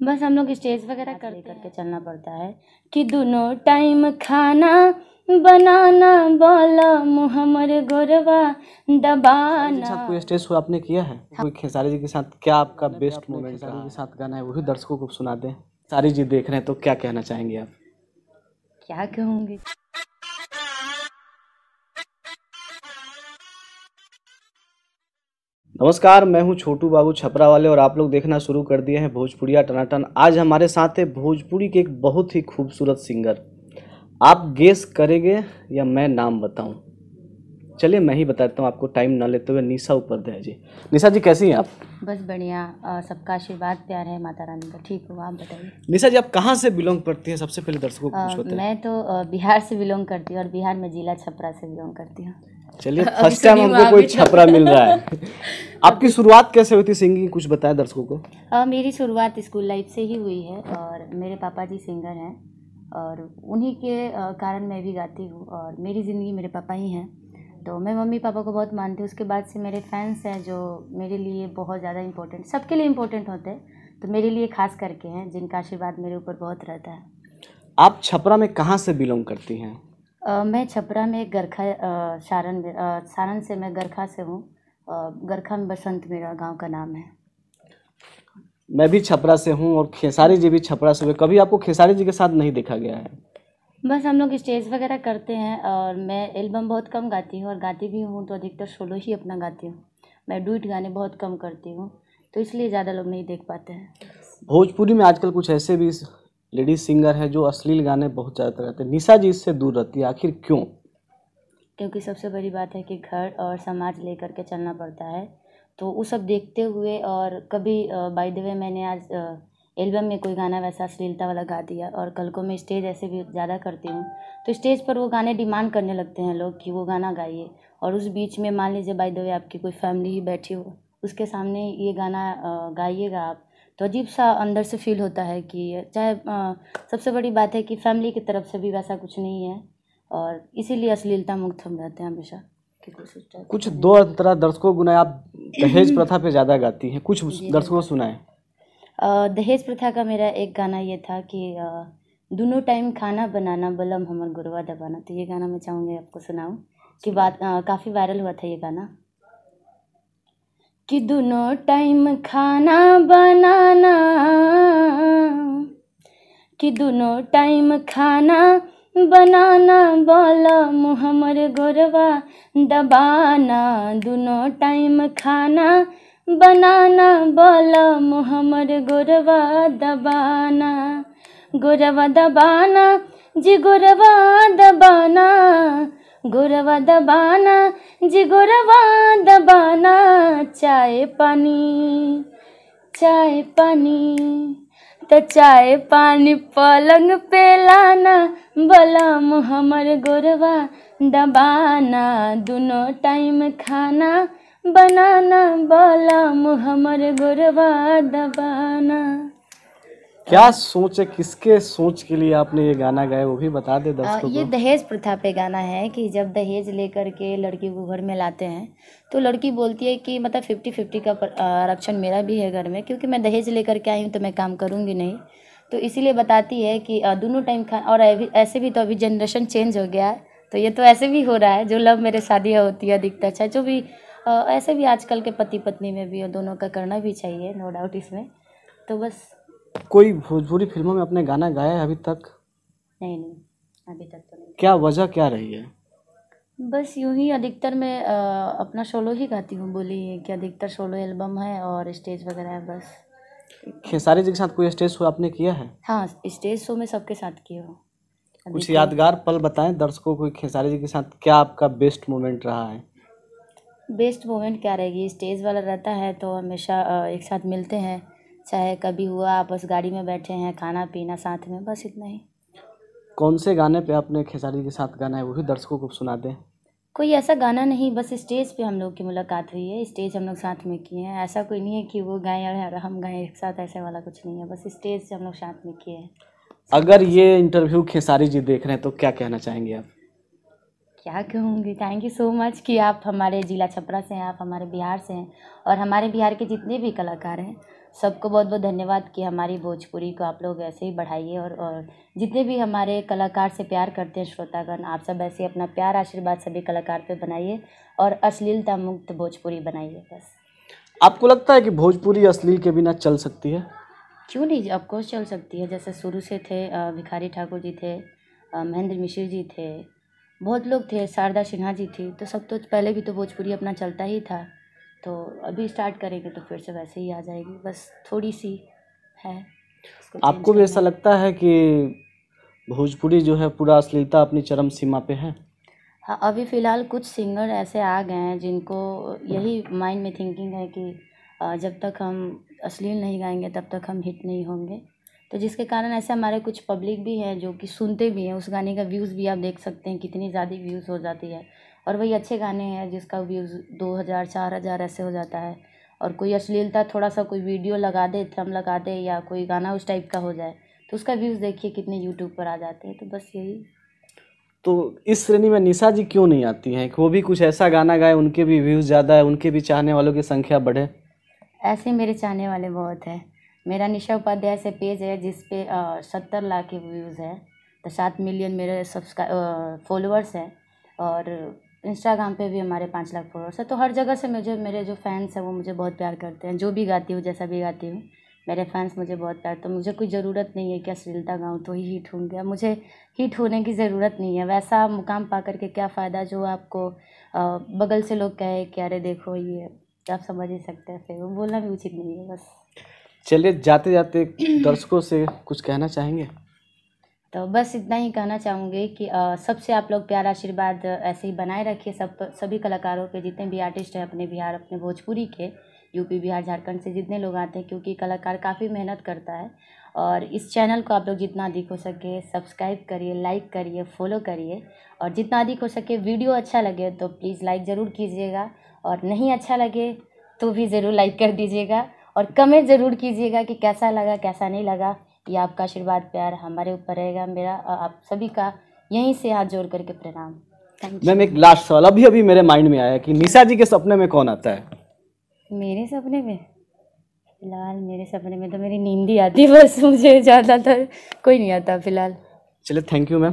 बस हम लोग स्टेज वगैरह करके चलना पड़ता है कि दोनों टाइम खाना बनाना बोला मुहम्मद गोरवा दबाना। साथ कोई स्टेज शो आपने किया है? कोई खेसारी जी के साथ क्या आपका बेस्ट मोमेंट खेसारी के साथ गाना है वो भी दर्शकों को सुना दें। खेसारी जी देख रहे हैं तो क्या कहना चाहेंगे आप? क्या कहूँगी। नमस्कार, मैं हूं छोटू बाबू छपरा वाले और आप लोग देखना शुरू कर दिए हैं भोजपुरिया टनाटन। आज हमारे साथ है भोजपुरी के एक बहुत ही खूबसूरत सिंगर। आप गेस करेंगे या मैं नाम बताऊं? चलिए मैं ही बताता हूं आपको, टाइम ना लेते हुए। निशा उपाध्याय जी। निशा जी कैसी हैं आप? बस बढ़िया, सबका आशीर्वाद प्यार है माता रानी का। ठीक हो, आप बताइए। निशा जी आप कहाँ से बिलोंग करती हैं? सबसे पहले दर्शकों को कुछ बताएं। मैं तो बिहार से बिलोंग करती हूँ और बिहार में जिला छपरा से बिलोंग करती हूँ। चलिए फर्स्ट टाइम हमको कोई छपरा मिल रहा है। आपकी शुरुआत कैसे हुई थी सिंगिंग, कुछ बताएं दर्शकों को। मेरी शुरुआत स्कूल लाइफ से ही हुई है और मेरे पापा जी सिंगर हैं और उन्हीं के कारण मैं भी गाती हूँ और मेरी ज़िंदगी मेरे पापा ही हैं। तो मैं मम्मी पापा को बहुत मानती हूँ। उसके बाद से मेरे फैंस हैं जो मेरे लिए बहुत ज़्यादा इम्पोर्टेंट, सबके लिए इम्पोर्टेंट होते हैं, तो मेरे लिए खास करके हैं जिनका आशीर्वाद मेरे ऊपर बहुत रहता है। आप छपरा में कहाँ से बिलोंग करती हैं? मैं छपरा में गरखा सारण से, मैं गरखा से हूँ। गरखा में बसंत मेरा गांव का नाम है। मैं भी छपरा से हूँ और खेसारी जी भी छपरा से हुए। कभी आपको खेसारी जी के साथ नहीं देखा गया है? बस हम लोग स्टेज वगैरह करते हैं और मैं एल्बम बहुत कम गाती हूँ और गाती भी हूँ तो अधिकतर सोलो ही अपना गाती हूँ। मैं डुएट गाने बहुत कम करती हूँ तो इसलिए ज़्यादा लोग नहीं देख पाते हैं। भोजपुरी में आजकल कुछ ऐसे भी लेडीज सिंगर हैं जो अश्लील गाने बहुत ज़्यादा गाते हैं। निशा जी इससे दूर रहती है, आखिर क्यों? क्योंकि सबसे बड़ी बात है कि घर और समाज लेकर के चलना पड़ता है, तो वो सब देखते हुए। और कभी बाय द वे मैंने आज एल्बम में कोई गाना वैसा अश्लीलता वाला गा दिया और कल को मैं स्टेज ऐसे भी ज़्यादा करती हूँ तो स्टेज पर वो गाने डिमांड करने लगते हैं लोग कि वो गाना गाइए। और उस बीच में मान लीजिए बाय द वे आपकी कोई फैमिली ही बैठी हो, उसके सामने ये गाना गाइएगा आप, तो अजीब सा अंदर से फील होता है कि चाहे सबसे बड़ी बात है कि फैमिली की तरफ से भी वैसा कुछ नहीं है और इसीलिए अश्लीलता मुक्त हम रहते हैं हमेशा की कोशिश। कुछ दो अंतरा दर्शकों को गुनाह। आप दहेज प्रथा पे ज़्यादा गाती हैं, कुछ दर्शकों को सुनाएं। दहेज प्रथा का मेरा एक गाना ये था कि दोनों टाइम खाना बनाना बलम हमर गुरवा दबाना, तो ये गाना मैं चाहूँगी आपको सुनाऊँ कि बात काफ़ी वायरल हुआ था ये गाना कि दोनों टाइम खाना बनाना, कि दोनों टाइम खाना बनाना बोला मुहम्मद गोरवा दबाना, दोनों टाइम खाना बनाना बोला मुहम्मद गोरवा दबाना, गोरवा दबाना जी गोरवा दबाना, गोरवा दबाना जी गोरवा दबाना, चाय पानी चाय पानी, तो चाय पानी पलंग पे लाना बोला मुहम्मद गोरवा दबाना, दोनों टाइम खाना बनाना बोला मुहम्मद गोरवा दबाना। क्या सोच है, किसके सोच के लिए आपने ये गाना गाया वो भी बता दे दर्शकों ये को। दहेज प्रथा पे गाना है कि जब दहेज लेकर के लड़की को घर में लाते हैं तो लड़की बोलती है कि मतलब 50-50 का आरक्षण मेरा भी है घर में, क्योंकि मैं दहेज लेकर के आई हूँ तो मैं काम करूँगी नहीं, तो इसीलिए बताती है कि दोनों टाइम खा। और ऐसे भी तो अभी जनरेशन चेंज हो गया है, तो ये तो ऐसे भी हो रहा है जो लव मैरिज शादियाँ होती है अधिकतर, चाहे जो भी ऐसे भी आजकल के पति पत्नी में भी दोनों का करना भी चाहिए, नो डाउट इसमें। तो बस। कोई भोजपुरी फिल्मों में आपने गाना गाया है अभी तक? नहीं, अभी तक तो नहीं। क्या वजह क्या रही है? बस यूँ ही अधिकतर मैं अपना सोलो ही गाती हूँ, बोली कि अधिकतर सोलो एल्बम है और स्टेज वगैरह है बस। खेसारी जी के साथ कोई स्टेज शो आपने किया है? हाँ, स्टेज शो में सबके साथ किया हूँ। कुछ यादगार पल बताएं दर्शकों को, खेसारी जी के साथ क्या आपका बेस्ट मोमेंट रहा है? बेस्ट मोमेंट क्या रहेगी, स्टेज वाला रहता है तो हमेशा एक साथ मिलते हैं, चाहे कभी हुआ आपस गाड़ी में बैठे हैं, खाना पीना साथ में, बस इतना ही। कौन से गाने पे आपने खेसारी जी के साथ गाना है वो भी दर्शकों को सुना दें। कोई ऐसा गाना नहीं, बस स्टेज पे हम लोग की मुलाकात हुई है, स्टेज हम लोग साथ में किए हैं। ऐसा कोई नहीं है कि वो गाएं और हम गाएं एक साथ, ऐसे वाला कुछ नहीं है, बस स्टेज से हम लोग साथ में किए हैं। अगर ये इंटरव्यू खेसारी जी देख रहे हैं तो क्या कहना चाहेंगे आप? क्या कहूँगी, थैंक यू सो मच कि आप हमारे ज़िला छपरा से हैं, आप हमारे बिहार से हैं और हमारे बिहार के जितने भी कलाकार हैं सबको बहुत बहुत धन्यवाद कि हमारी भोजपुरी को आप लोग ऐसे ही बढ़ाइए, और जितने भी हमारे कलाकार से प्यार करते हैं श्रोतागण, आप सब ऐसे अपना प्यार आशीर्वाद सभी कलाकार पे बनाइए और अश्लीलता मुक्त भोजपुरी बनाइए बस। आपको लगता है कि भोजपुरी अश्लील के बिना चल सकती है? क्यों नहीं, ऑफकोर्स चल सकती है। जैसे शुरू से थे भिखारी ठाकुर जी थे, महेंद्र मिश्र जी थे, बहुत लोग थे, शारदा सिन्हा जी थी, तो सब तो पहले भी तो भोजपुरी अपना चलता ही था। तो अभी स्टार्ट करेंगे तो फिर से वैसे ही आ जाएगी, बस थोड़ी सी है उसको चेंज आपको भी ऐसा करना है। लगता है कि भोजपुरी जो है पूरा अश्लीलता अपनी चरम सीमा पे है? हाँ, अभी फ़िलहाल कुछ सिंगर ऐसे आ गए हैं जिनको यही माइंड में थिंकिंग है कि जब तक हम अश्लील नहीं गाएंगे तब तक हम हिट नहीं होंगे। तो जिसके कारण ऐसे हमारे कुछ पब्लिक भी हैं जो कि सुनते भी हैं, उस गाने का व्यूज़ भी आप देख सकते हैं कितनी ज़्यादा व्यूज़ हो जाती है। और वही अच्छे गाने हैं जिसका व्यूज़ 2000 4000 ऐसे हो जाता है। और कोई अश्लीलता थोड़ा सा कोई वीडियो लगा दे, थंब लगा दे, या कोई गाना उस टाइप का हो जाए तो उसका व्यूज़ देखिए कितने यूट्यूब पर आ जाते हैं। तो बस यही। तो इस श्रेणी में निशा जी क्यों नहीं आती हैं कि वो भी कुछ ऐसा गाना गाए, उनके भी व्यूज़ ज़्यादा है, उनके भी चाहने वालों की संख्या बढ़े? ऐसे मेरे चाहने वाले बहुत हैं। मेरा निशा उपाध्याय से पेज है जिस पे 70 लाख के व्यूज़ है, तो 7 मिलियन मेरे फॉलोअर्स हैं। और इंस्टाग्राम पे भी हमारे 5 लाख फॉलोअर्स हैं। तो हर जगह से मुझे, मेरे जो फैंस हैं वो मुझे बहुत प्यार करते हैं। जो भी गाती हूँ, जैसा भी गाती हूँ, मेरे फैंस मुझे बहुत प्यार। तो मुझे कोई ज़रूरत नहीं है कि अश्लीलता गाऊँ तो ही हिट होंगे। अब मुझे हिट होने की ज़रूरत नहीं है। वैसा मुकाम पा कर के क्या फ़ायदा जो आपको बगल से लोग कहे कि अरे देखो ये, आप समझ ही सकते हैं। फिर वो बोलना भी उचित नहीं है बस। चलिए, जाते जाते दर्शकों से कुछ कहना चाहेंगे? तो बस इतना ही कहना चाहूँगी कि सबसे आप लोग प्यार आशीर्वाद ऐसे ही बनाए रखिए, सभी कलाकारों पे, जितने भी आर्टिस्ट हैं अपने बिहार, अपने भोजपुरी के, यूपी बिहार झारखंड से जितने लोग आते हैं, क्योंकि कलाकार काफ़ी मेहनत करता है। और इस चैनल को आप लोग जितना अधिक हो सके सब्सक्राइब करिए, लाइक करिए, फॉलो करिए। और जितना अधिक हो सके वीडियो अच्छा लगे तो प्लीज़ लाइक ज़रूर कीजिएगा, और नहीं अच्छा लगे तो भी ज़रूर लाइक कर दीजिएगा। और कमेंट ज़रूर कीजिएगा कि कैसा लगा कैसा नहीं लगा। ये आपका आशीर्वाद प्यार हमारे ऊपर रहेगा। मेरा आप सभी का यहीं से हाथ जोड़ करके प्रणाम। Thank you. मैम, एक लास्ट सवाल अभी अभी मेरे माइंड में आया कि निशा जी के सपने में कौन आता है? मेरे सपने में फ़िलहाल, मेरे सपने में तो मेरी नींद ही आती है बस। मुझे ज़्यादातर कोई नहीं आता फ़िलहाल। चलिए, thank you ma'am.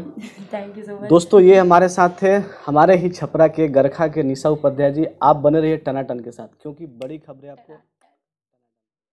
Thank you so much. दोस्तों, ये हमारे साथ थे हमारे ही छपरा के गरखा के निशा उपाध्याय जी। आप बने रहिए टनाटन के साथ, क्योंकि बड़ी खबरें आपको